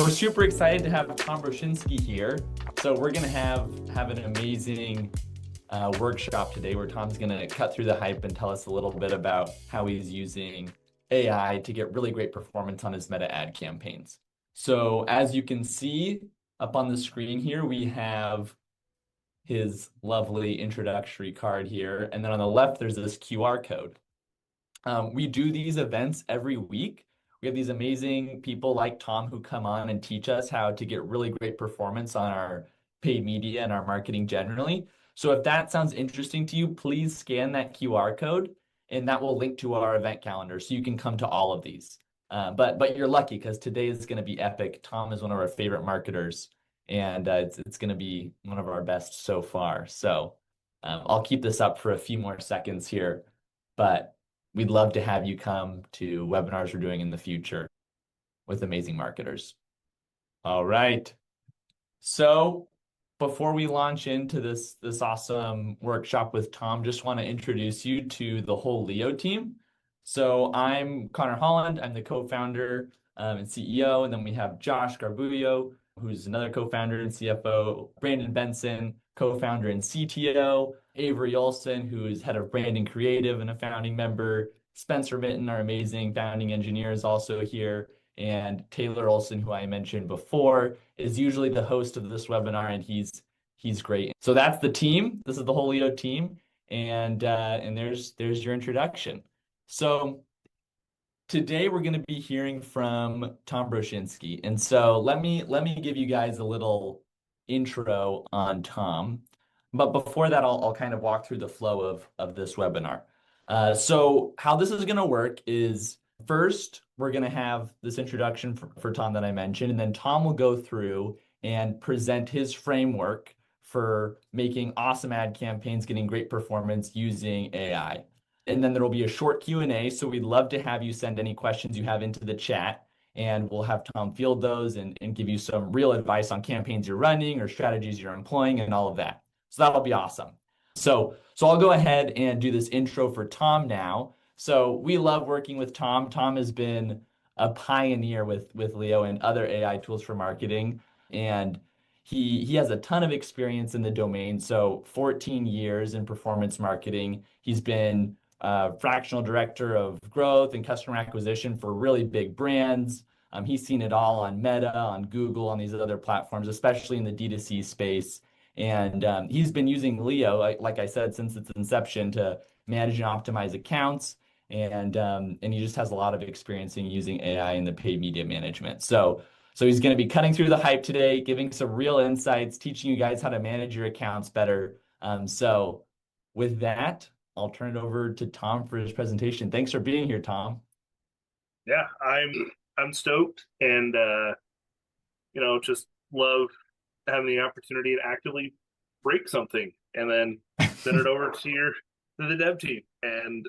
we're super excited to have Tom Broschinsky here. So we're going to have an amazing workshop today where Tom's going to cut through the hype and tell us a little bit about how he's using AI to get really great performance on his meta ad campaigns. So as you can see up on the screen here, we have his lovely introductory card here. And then on the left, there's this QR code. We do these events every week. We have these amazing people like Tom who come on and teach us how to get really great performance on our paid media and our marketing generally. So if that sounds interesting to you, please scan that QR code and that will link to our event calendar so you can come to all of these. But you're lucky because today is going to be epic. Tom is one of our favorite marketers and it's going to be one of our best so far. So I'll keep this up for a few more seconds here, but we'd love to have you come to webinars we're doing in the future with amazing marketers. All right. So before we launch into this awesome workshop with Tom, just want to introduce you to the whole Leo team. So I'm Connor Holland. I'm the co-founder and CEO. And then we have Josh Garbullo, who's another co-founder and CFO, Brandon Benson, co-founder and CTO, Avery Olson, who is head of branding creative and a founding member, Spencer Mitten, our amazing founding engineer, is also here, and Taylor Olson, who I mentioned before, is usually the host of this webinar, and he's great. So that's the team. This is the whole Leo team, and there's your introduction. So today we're going to be hearing from Tom Broschinsky, and so let me give you guys a little intro on Tom. But before that, I'll kind of walk through the flow of this webinar. So how this is going to work is first, we're going to have this introduction for Tom that I mentioned, and then Tom will go through and present his framework for making awesome ad campaigns, getting great performance using AI. And then there will be a short Q&A, so we'd love to have you send any questions you have into the chat, and we'll have Tom field those and give you some real advice on campaigns you're running or strategies you're employing and all of that. So that'll be awesome. So I'll go ahead and do this intro for Tom now. So we love working with Tom. Tom has been a pioneer with Leo and other AI tools for marketing, and he has a ton of experience in the domain. So 14 years in performance marketing. He's been fractional director of growth and customer acquisition for really big brands. He's seen it all on Meta, on Google, on these other platforms, especially in the D2C space. And he's been using Leo, like I said, since its inception to manage and optimize accounts. And he just has a lot of experience in using AI in the paid media management. So he's going to be cutting through the hype today, giving some real insights, teaching you guys how to manage your accounts better. So with that, I'll turn it over to Tom for his presentation. Thanks for being here, Tom. Yeah, I'm stoked and just love having the opportunity to actively break something and then send it over to the dev team and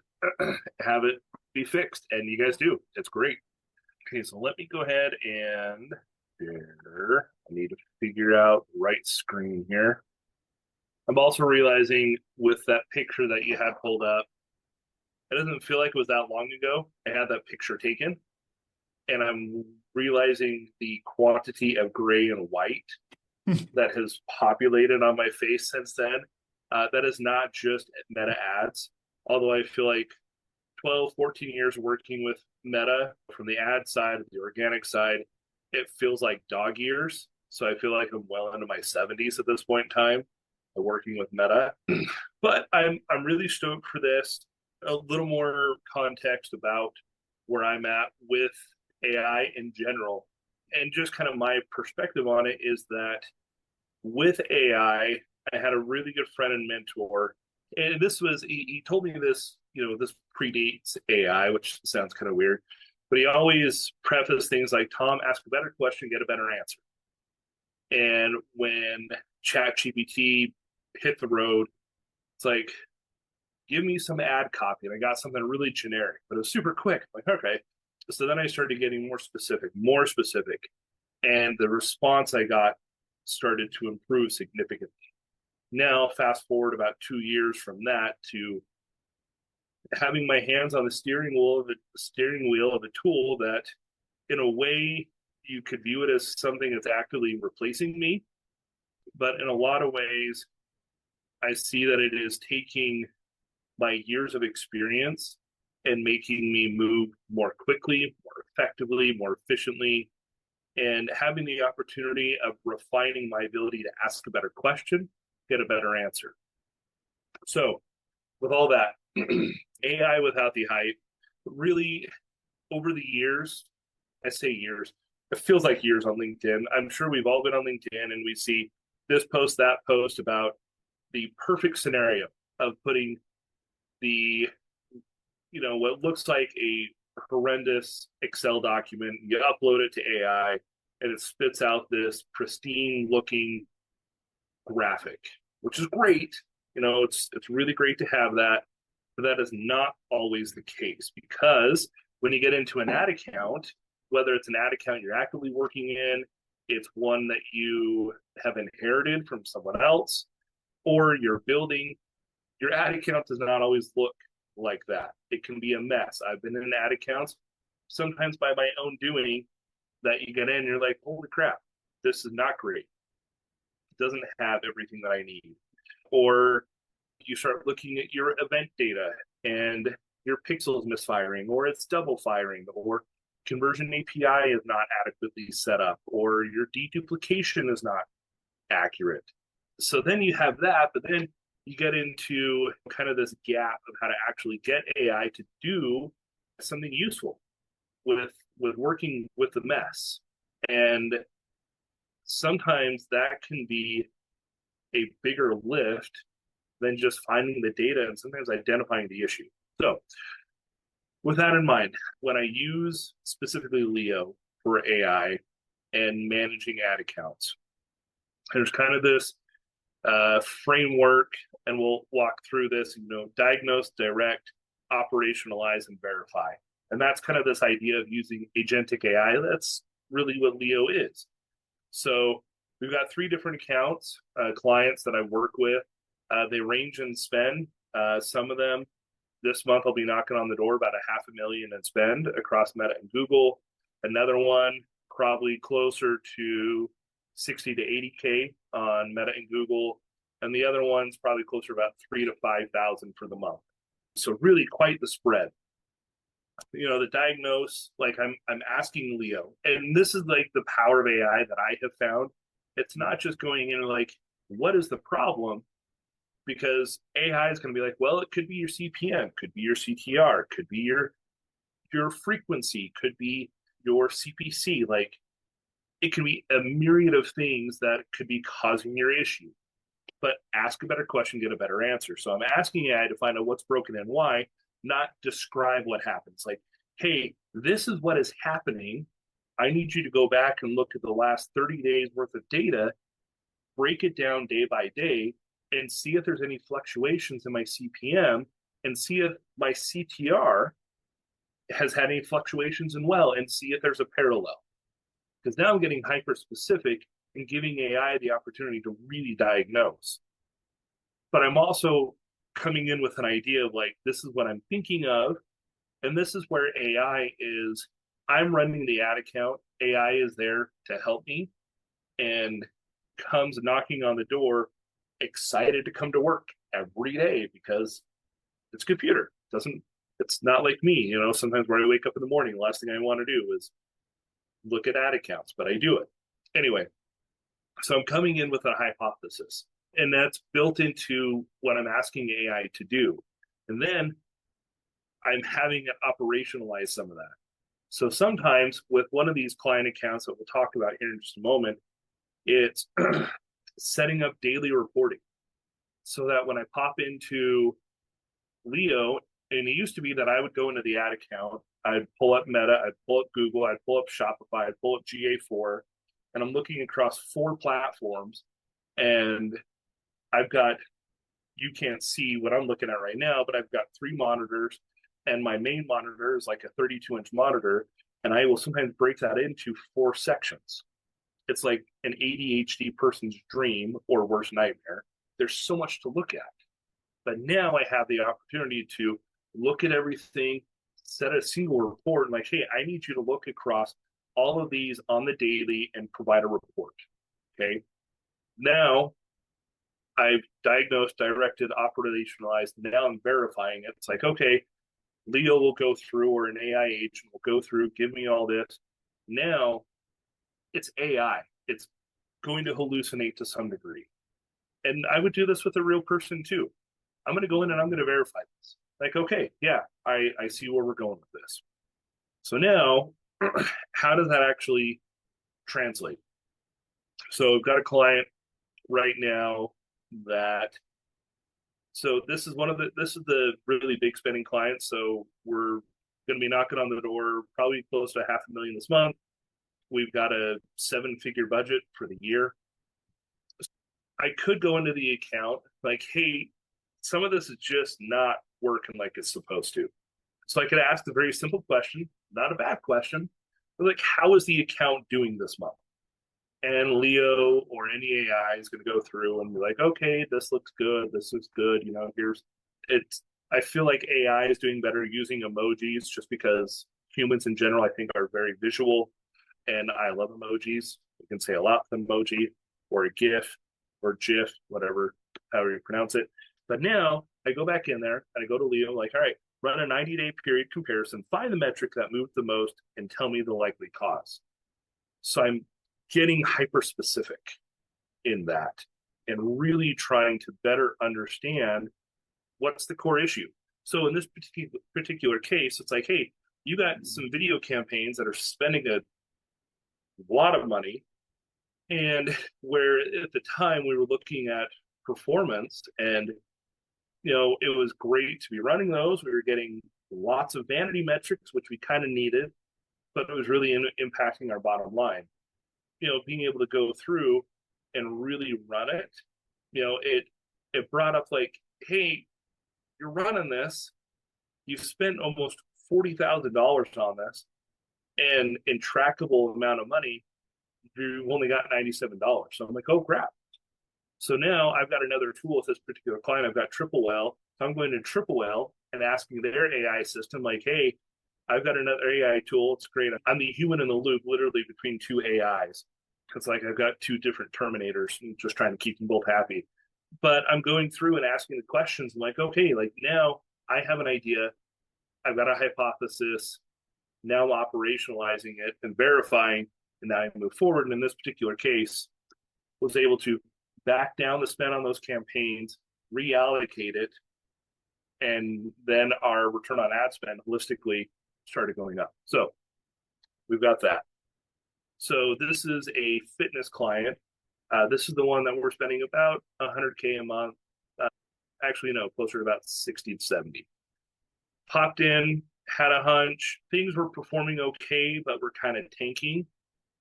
have it be fixed. And you guys do. It's great. Okay, so let me go ahead and share. I need to figure out the right screen here. I'm also realizing with that picture that you had pulled up, it doesn't feel like it was that long ago I had that picture taken. And I'm realizing the quantity of gray and white that has populated on my face since then. That is not just Meta ads, although I feel like 12, 14 years working with Meta from the ad side, the organic side, it feels like dog years. So I feel like I'm well into my 70s at this point in time working with Meta. But I'm really stoked for this. A little more context about where I'm at with AI in general. And just kind of my perspective on it is that with AI, I had a really good friend and mentor. And this was, he told me this, this predates AI, which sounds kind of weird. But he always prefaced things like, Tom, ask a better question, get a better answer. And when ChatGPT hit the road, it's like, give me some ad copy. And I got something really generic, but it was super quick. I'm like, okay. So then I started getting more specific. And the response I got started to improve significantly. Now, fast forward about 2 years from that to having my hands on the steering wheel of a tool that, in a way, you could view it as something that's actively replacing me, but in a lot of ways, I see that it is taking my years of experience and making me move more quickly, more effectively, more efficiently, and having the opportunity of refining my ability to ask a better question, get a better answer. So, with all that, AI without the hype, really over the years, I say years, it feels like years on LinkedIn. I'm sure we've all been on LinkedIn and we see this post, that post about the perfect scenario of putting the, what looks like a horrendous Excel document, you upload it to AI, and it spits out this pristine looking graphic, which is great. It's really great to have that, but that is not always the case, because when you get into an ad account, whether it's an ad account you're actively working in, it's one that you have inherited from someone else, or you're building, your ad account does not always look like that. It can be a mess. I've been in ad accounts, sometimes by my own doing, that you get in and you're like, holy crap, this is not great. It doesn't have everything that I need. Or you start looking at your event data and your pixels misfiring, or it's double firing, or conversion API is not adequately set up, or your deduplication is not accurate. So then you have that, but then you get into kind of this gap of how to actually get AI to do something useful with working with the mess. And sometimes that can be a bigger lift than just finding the data and sometimes identifying the issue. So with that in mind, when I use specifically Leo for AI and managing ad accounts, there's kind of this framework, and we'll walk through this, diagnose, direct, operationalize, and verify. And that's kind of this idea of using agentic AI. That's really what Leo is. So we've got 3 different accounts, clients that I work with. They range in spend. Some of them, this month, I'll be knocking on the door about $500,000 in spend across Meta and Google. Another one, probably closer to 60 to 80K on Meta and Google. And the other one's probably closer to about 3 to 5,000 for the month. So really quite the spread. The diagnose, like I'm asking Leo, and this is like the power of AI that I have found. It's not just going in like, what is the problem? Because AI is going to be like, well, it could be your CPM, could be your CTR, could be your frequency, could be your CPC. Like, it can be a myriad of things that could be causing your issue. But ask a better question, get a better answer. So I'm asking AI to find out what's broken and why, not describe what happens. Like, hey, this is what is happening. I need you to go back and look at the last 30 days worth of data, break it down day by day, and see if there's any fluctuations in my CPM, and see if my CTR has had any fluctuations as well, and see if there's a parallel. Because now I'm getting hyper specific and giving AI the opportunity to really diagnose. But I'm also coming in with an idea of like, this is what I'm thinking of, and this is where AI is. I'm running the ad account. AI is there to help me and comes knocking on the door, excited to come to work every day because it's a computer. It's not like me, sometimes when I wake up in the morning, the last thing I want to do is look at ad accounts, but I do it. Anyway, so I'm coming in with a hypothesis, and that's built into what I'm asking AI to do. And then I'm having it operationalize some of that. So sometimes with one of these client accounts that we'll talk about here in just a moment, it's setting up daily reporting so that when I pop into Leo, and it used to be that I would go into the ad account, I'd pull up Meta, I'd pull up Google, I'd pull up Shopify, I'd pull up GA4, and I'm looking across 4 platforms, and I've got, you can't see what I'm looking at right now, but I've got 3 monitors, and my main monitor is like a 32-inch monitor, and I will sometimes break that into 4 sections. It's like an ADHD person's dream or worst nightmare. There's so much to look at. But now I have the opportunity to look at everything, set a single report, and like, hey, I need you to look across all of these on the daily and provide a report. Okay. Now I've diagnosed, directed, operationalized. Now I'm verifying it. It's like, okay, Leo will go through, or an AI agent will go through, give me all this. Now it's AI. It's going to hallucinate to some degree. And I would do this with a real person too. I'm going to go in and I'm going to verify this. Like, okay, yeah, I see where we're going with this. So now, how does that actually translate? So I've got a client right now that so this is the really big spending client. So we're going to be knocking on the door probably close to $500,000 this month. We've got a 7-figure budget for the year. I could go into the account like, hey, some of this is just not working like it's supposed to. So I could ask a very simple question, not a bad question, but like, how is the account doing this month? And Leo or any AI is going to go through and be like, okay, this looks good. This looks good. Here's it's. I feel like AI is doing better using emojis just because humans in general, I think, are very visual. And I love emojis. You can say a lot with emoji or a GIF or GIF, whatever, however you pronounce it. But now I go back in there and I go to Leo, like, all right, run a 90-day period comparison, find the metric that moved the most, and tell me the likely cause. So I'm getting hyper specific in that and really trying to better understand what's the core issue. So in this particular case, it's like, hey, you got some video campaigns that are spending a lot of money, and where at the time we were looking at performance, and it was great to be running those. We were getting lots of vanity metrics, which we kind of needed, but it was really impacting our bottom line. Being able to go through and really run it, it brought up like, hey, you're running this, you've spent almost $40,000 on this, and in trackable amount of money, you've only got $97. So I'm like, oh crap. So now I've got another tool with this particular client. I've got Triple Whale. So I'm going to Triple Whale and asking their AI system, like, hey, I've got another AI tool. It's great. I'm the human in the loop, literally between two AIs. It's like I've got two different Terminators and just trying to keep them both happy. But I'm going through and asking the questions. I'm like, okay, like now I have an idea. I've got a hypothesis. Now I'm operationalizing it and verifying, and now I move forward. And in this particular case, was able to back down the spend on those campaigns, reallocate it, and then our return on ad spend holistically started going up. So we've got that. So this is a fitness client. This is the one that we're spending about $100K a month. Actually, no, closer to about 60 to 70. Popped in, had a hunch. Things were performing okay, but we're kind of tanking.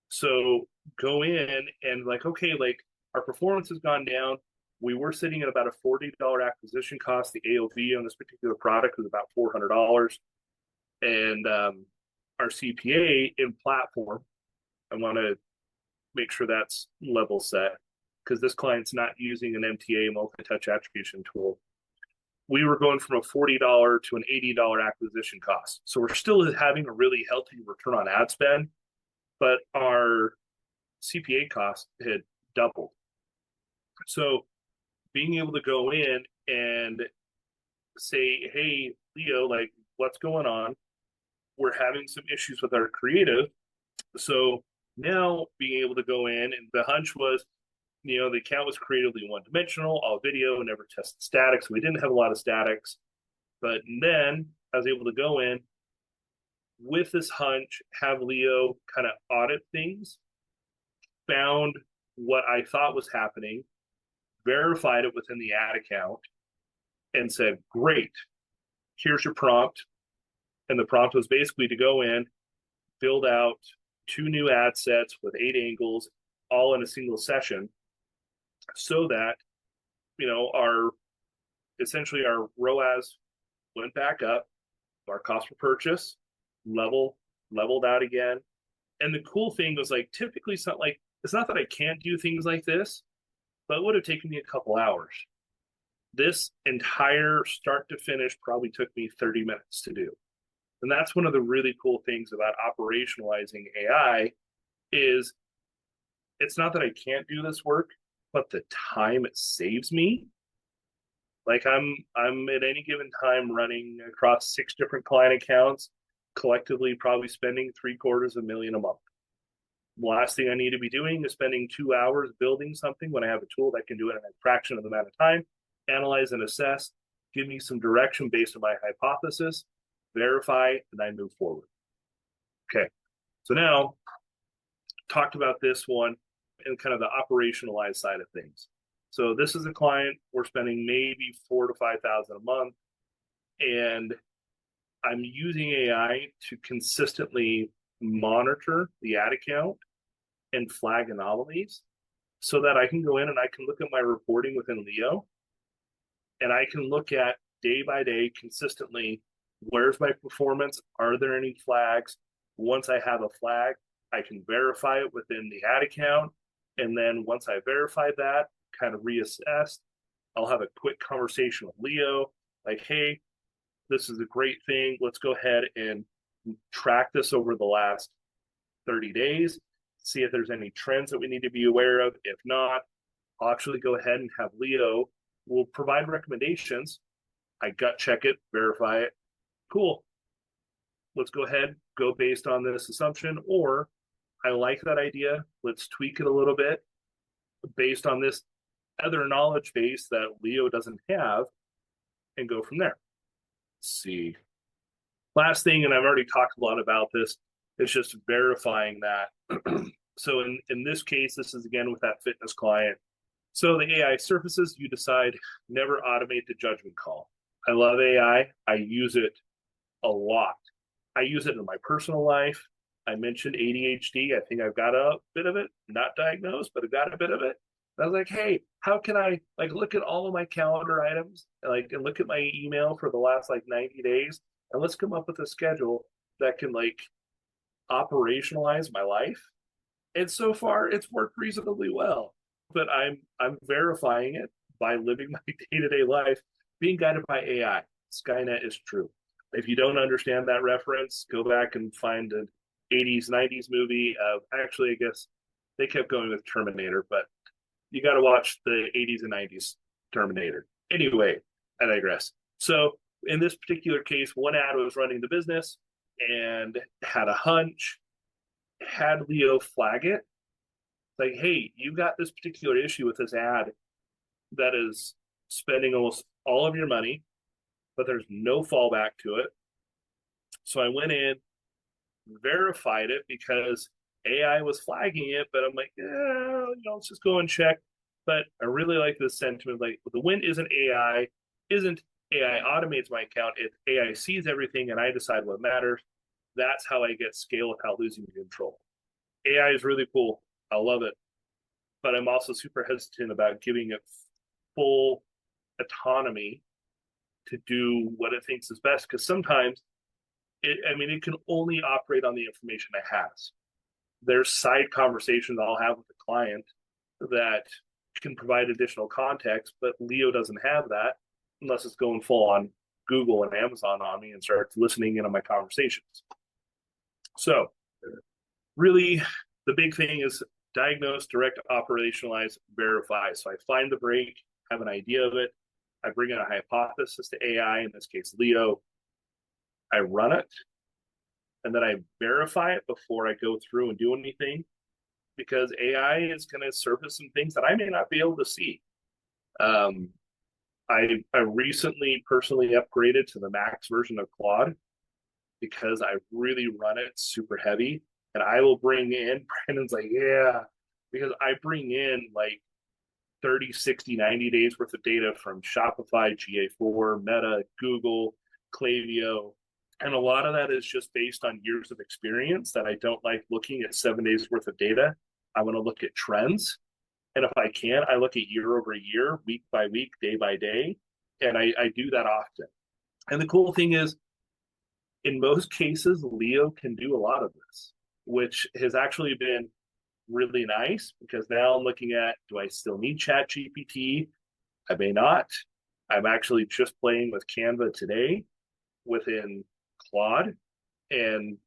So go in and like, okay, like our performance has gone down. We were sitting at about a $40 acquisition cost. The AOV on this particular product was about $400. And our CPA in platform, I want to make sure that's level set because this client's not using an MTA, multi-touch attribution tool. We were going from a $40 to an $80 acquisition cost. So we're still having a really healthy return on ad spend, but our CPA cost had doubled. So being able to go in and say, hey, Leo, like, what's going on? We're having some issues with our creative. So now being able to go in, and the hunch was, the account was creatively one-dimensional, all video, never tested statics. So we didn't have a lot of statics. But then I was able to go in with this hunch, have Leo kind of audit things, found what I thought was happening, verified it within the ad account, and said, great, here's your prompt. And the prompt was basically to go in, build out 2 new ad sets with 8 angles, all in a single session, so that, essentially our ROAS went back up, our cost per purchase leveled out again. And the cool thing was, like, typically it's not that I can't do things like this, but it would have taken me a couple hours. This entire start to finish probably took me 30 minutes to do. And that's one of the really cool things about operationalizing AI is it's not that I can't do this work, but the time it saves me. Like I'm at any given time running across 6 different client accounts, collectively probably spending $750,000 a month. The last thing I need to be doing is spending 2 hours building something when I have a tool that can do it in a fraction of the amount of time, analyze and assess, give me some direction based on my hypothesis, verify, and I move forward. Okay, so now talked about this one and kind of the operationalized side of things. So this is a client we're spending maybe 4,000 to 5,000 a month, and I'm using AI to consistently monitor the ad account and flag anomalies so that I can go in and I can look at my reporting within Leo and I can look at day by day consistently where's my performance? Are there any flags? Once I have a flag, I can verify it within the ad account. And then once I verified that, kind of reassess, I'll have a quick conversation with Leo like, hey, this is a great thing. Let's go ahead and track this over the last 30 days, see if there's any trends that we need to be aware of. If not, I'll actually go ahead and have Leo will provide recommendations. I gut check it, verify it. Cool. Let's go ahead, go based on this assumption, or I like that idea. Let's tweak it a little bit based on this other knowledge base that Leo doesn't have and go from there. Let's see. Last thing, and I've already talked a lot about this, is just verifying that. So in this case, this is again with that fitness client. So the AI surfaces, you decide never automate the judgment call. I love AI. I use it a lot. I use it in my personal life. I mentioned ADHD. I think I've got a bit of it, not diagnosed, but I've got a bit of it. I was like, hey, how can I like look at all of my calendar items, like and look at my email for the last like 90 days, and let's come up with a schedule that can like operationalize my life. And so far, it's worked reasonably well. But I'm verifying it by living my day-to-day life, being guided by AI. Skynet is true. If you don't understand that reference, go back and find an 80s, 90s movie of actually, I guess they kept going with Terminator, but you got to watch the 80s and 90s Terminator. Anyway, I digress. So in this particular case, one ad was running the business and had a hunch, had Leo flag it. Like, hey, you got this particular issue with this ad that is spending almost all of your money, but there's no fallback to it. So I went in, verified it because AI was flagging it, but I'm like, let's just go and check. But I really like this sentiment. Like, the win isn't AI automates my account. If AI sees everything and I decide what matters, that's how I get scale without losing control. AI is really cool. I love it. But I'm also super hesitant about giving it full autonomy to do what it thinks is best. Because sometimes it can only operate on the information it has. There's side conversations I'll have with the client that can provide additional context, but Leo doesn't have that unless it's going full on Google and Amazon on me and starts listening in on my conversations. So really the big thing is diagnose, direct, operationalize, verify. So I find the break, have an idea of it. I bring in a hypothesis to AI, in this case, Leo. I run it, and then I verify it before I go through and do anything, because AI is going to surface some things that I may not be able to see. I recently personally upgraded to the max version of Claude because I really run it super heavy. And I will bring in, Brandon's like, yeah, because I bring in like 30, 60, 90 days worth of data from Shopify, GA4, Meta, Google, Klaviyo. And a lot of that is just based on years of experience that I don't like looking at 7 days worth of data. I want to look at trends. And if I can, I look at year over year, week by week, day by day. And I do that often. And the cool thing is, in most cases, Leo can do a lot of this, which has actually been really nice, because now I'm looking at, do I still need Chat GPT? I may not. I'm actually just playing with Canva today within Claude And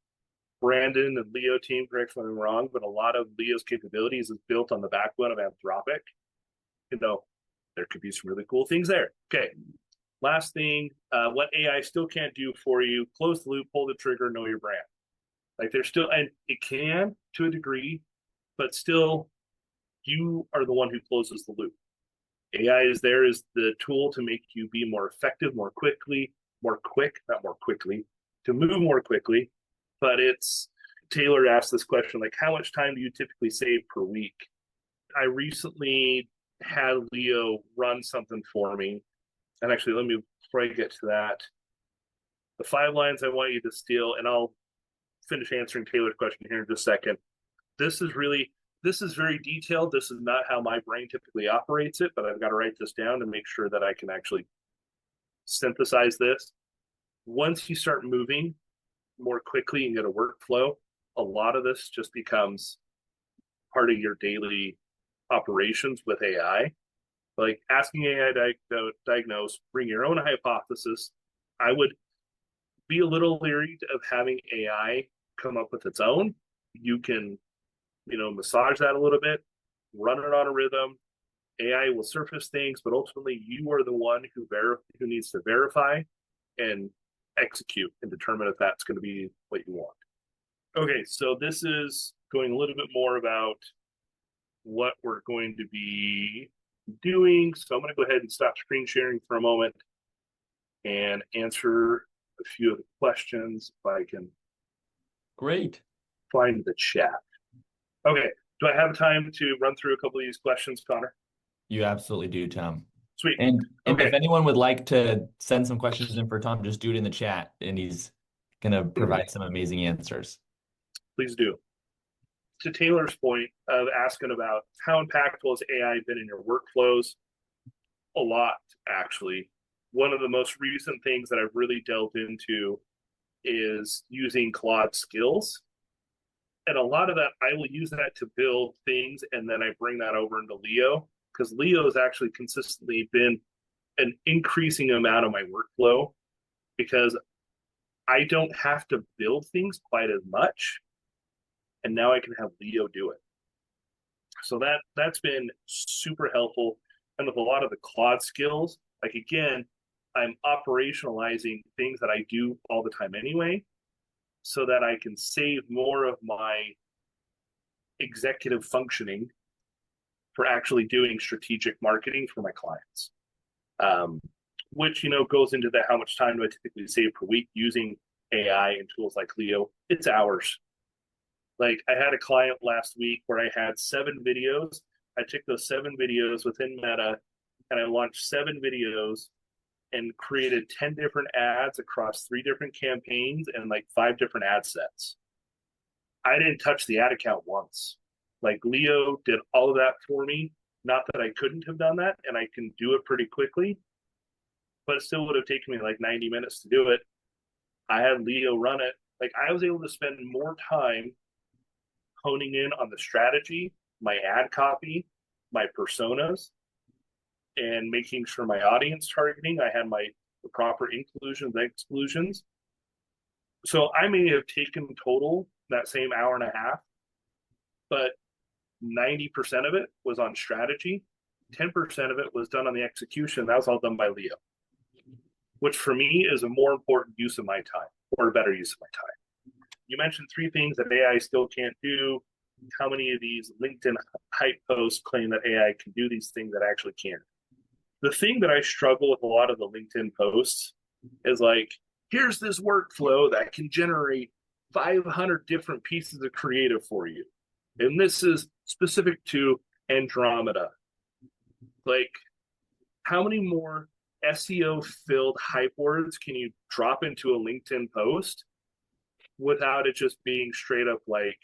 Brandon and Leo team, correct me if I'm wrong, but a lot of Leo's capabilities is built on the backbone of Anthropic. There could be some really cool things there. Okay. Last thing, what AI still can't do for you, close the loop, pull the trigger, know your brand. Like there's still, and it can to a degree, but still you are the one who closes the loop. AI is there as the tool to make you be more effective, more quick, not more quickly, to move more quickly. But Taylor asked this question, like, how much time do you typically save per week? I recently had Leo run something for me. And actually, before I get to that, the 5 lines I want you to steal, and I'll finish answering Taylor's question here in just a second. This is very detailed. This is not how my brain typically operates it, but I've got to write this down to make sure that I can actually synthesize this. Once you start moving more quickly and get a workflow, a lot of this just becomes part of your daily operations with AI. Like asking AI to diagnose, bring your own hypothesis. I would be a little leery of having AI come up with its own. You can, massage that a little bit, run it on a rhythm. AI will surface things, but ultimately you are the one who needs to verify and execute and determine if that's going to be what you want. Okay, so this is going a little bit more about what we're going to be doing. So I'm going to go ahead and stop screen sharing for a moment and answer a few of the questions if I can. Great. Find the chat. Okay, do I have time to run through a couple of these questions, Connor? You absolutely do, Tom. Sweet. And Okay. if anyone would like to send some questions in for Tom, just do it in the chat, and he's going to provide some amazing answers. Please do. To Taylor's point of asking about how impactful has AI been in your workflows? A lot, actually. One of the most recent things that I've really delved into is using Claude skills. And a lot of that, I will use that to build things, and then I bring that over into Leo, because Leo has actually consistently been an increasing amount of my workflow, because I don't have to build things quite as much, and now I can have Leo do it. So that's been super helpful. And with a lot of the Claude skills, like again, I'm operationalizing things that I do all the time anyway, so that I can save more of my executive functioning for actually doing strategic marketing for my clients. Which, goes into how much time do I typically save per week using AI and tools like Leo? It's hours. Like I had a client last week where I had 7 videos. I took those 7 videos within Meta and I launched 7 videos and created 10 different ads across 3 different campaigns and like 5 different ad sets. I didn't touch the ad account once. Like Leo did all of that for me. Not that I couldn't have done that, and I can do it pretty quickly, but it still would have taken me like 90 minutes to do it. I had Leo run it. Like I was able to spend more time honing in on the strategy, my ad copy, my personas, and making sure my audience targeting, I had the proper inclusions, exclusions. So I may have taken total that same hour and a half, but 90% of it was on strategy. 10% of it was done on the execution. That was all done by Leo, which for me is a more important use of my time, or a better use of my time. You mentioned 3 things that AI still can't do. How many of these LinkedIn hype posts claim that AI can do these things that actually can't? The thing that I struggle with a lot of the LinkedIn posts is like, here's this workflow that can generate 500 different pieces of creative for you. And this is specific to Andromeda. Like, how many more SEO filled hype words can you drop into a LinkedIn post without it just being straight up like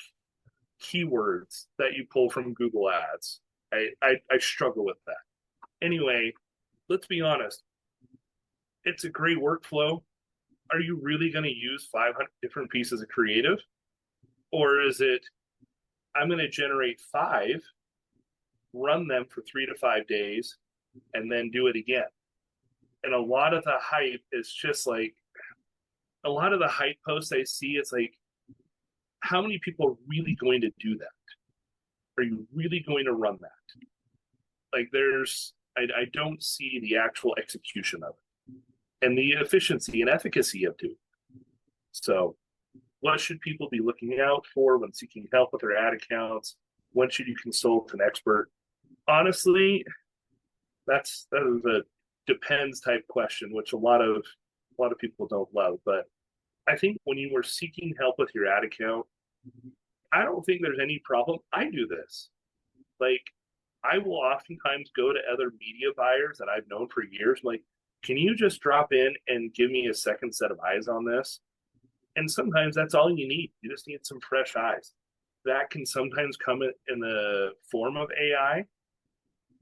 keywords that you pull from Google Ads? I struggle with that. Anyway, let's be honest. It's a great workflow. Are you really going to use 500 different pieces of creative? Or is it, I'm going to generate 5, run them for 3 to 5 days, and then do it again? And a lot of the hype is just like, a lot of the hype posts I see, it's like, how many people are really going to do that? Are you really going to run that? Like, I don't see the actual execution of it and the efficiency and efficacy of doing it. So, what should people be looking out for when seeking help with their ad accounts? When should you consult an expert? Honestly, that is a depends type question, which a lot of people don't love. But I think when you are seeking help with your ad account, I don't think there's any problem. I do this. Like, I will oftentimes go to other media buyers that I've known for years. I'm like, can you just drop in and give me a second set of eyes on this? And sometimes that's all you need. You just need some fresh eyes. That can sometimes come in the form of AI,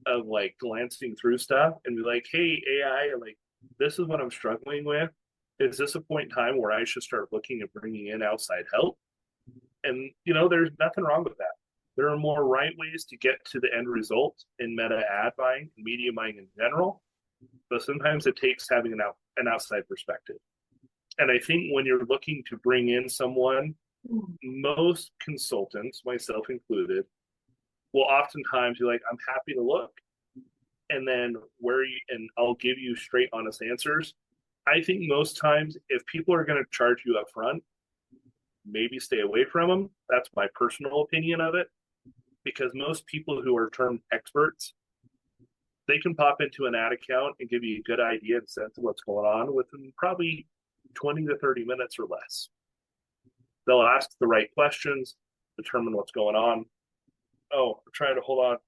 of like glancing through stuff and be like, hey, AI, like, this is what I'm struggling with. Is this a point in time where I should start looking at bringing in outside help? And, there's nothing wrong with that. There are more right ways to get to the end result in meta ad buying and media buying in general, but sometimes it takes having an outside perspective. And I think when you're looking to bring in someone, most consultants, myself included, will oftentimes be like, I'm happy to look. And then and I'll give you straight, honest answers. I think most times if people are going to charge you up front, maybe stay away from them. That's my personal opinion of it. Because most people who are termed experts, they can pop into an ad account and give you a good idea and sense of what's going on within probably 20 to 30 minutes or less. They'll ask the right questions, determine what's going on. Oh, I'm trying to hold on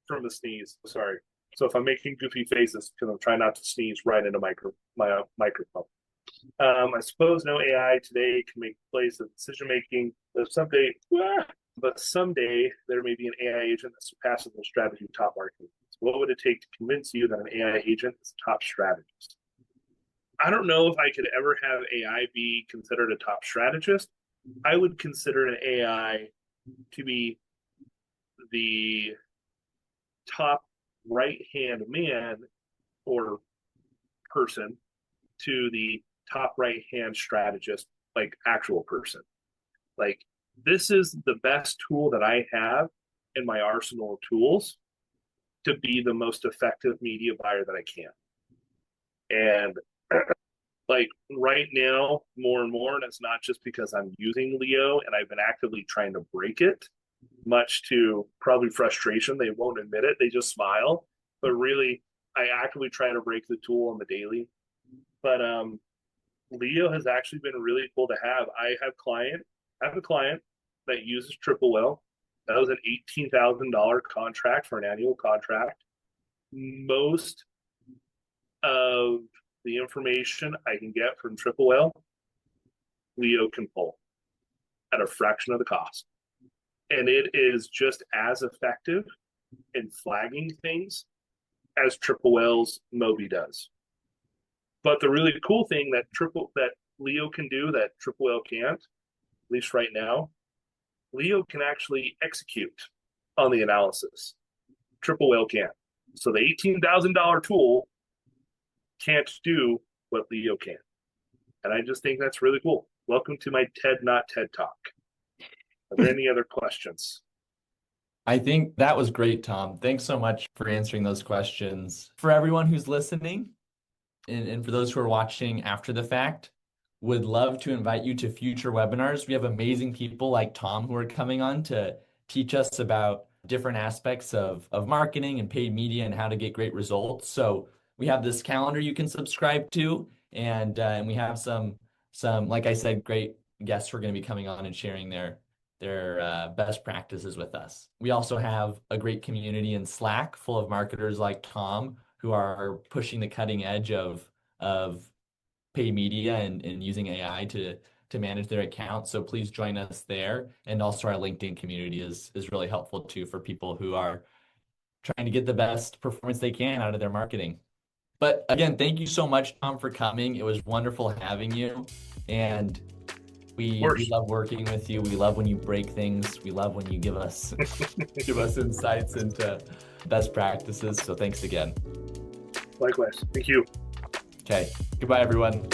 from a sneeze. Sorry. So if I'm making goofy faces, because I'm trying not to sneeze right into my microphone. I suppose no AI today can make place of decision making, but someday there may be an AI agent that surpasses the strategy of top marketing. What would it take to convince you that an AI agent is a top strategist? I don't know if I could ever have AI be considered a top strategist. I would consider an AI to be the top right-hand man or person to the top right-hand strategist, like actual person. Like, this is the best tool that I have in my arsenal of tools to be the most effective media buyer that I can. And like right now, more and more, and it's not just because I'm using Leo and I've been actively trying to break it, much to probably frustration. They won't admit it. They just smile. But really, I actively try to break the tool on the daily. But Leo has actually been really cool to have. I have a client that uses Triple Whale. That was an $18,000 contract for an annual contract. Most of the information I can get from Triple Whale, Leo can pull at a fraction of the cost. And it is just as effective in flagging things as Triple Whale's Moby does. But the really cool thing that Leo can do that Triple Whale can't, at least right now, Leo can actually execute on the analysis. Triple Whale can't. So the $18,000 tool can't do what Leo can. And I just think that's really cool. Welcome to my TED Not TED Talk. Are there any other questions? I think that was great, Tom. Thanks so much for answering those questions. For everyone who's listening, and for those who are watching after the fact, would love to invite you to future webinars. We have amazing people like Tom who are coming on to teach us about different aspects of marketing and paid media and how to get great results. So we have this calendar you can subscribe to, and we have some, like I said, great guests who are going to be coming on and sharing their best practices with us. We also have a great community in Slack full of marketers like Tom who are pushing the cutting edge of paid media and using AI to manage their accounts. So please join us there. And also our LinkedIn community is really helpful too for people who are trying to get the best performance they can out of their marketing. But again, thank you so much, Tom, for coming. It was wonderful having you. And we love working with you. We love when you break things. We love when you give us insights into best practices. So thanks again. Likewise. Thank you. Okay. Goodbye, everyone.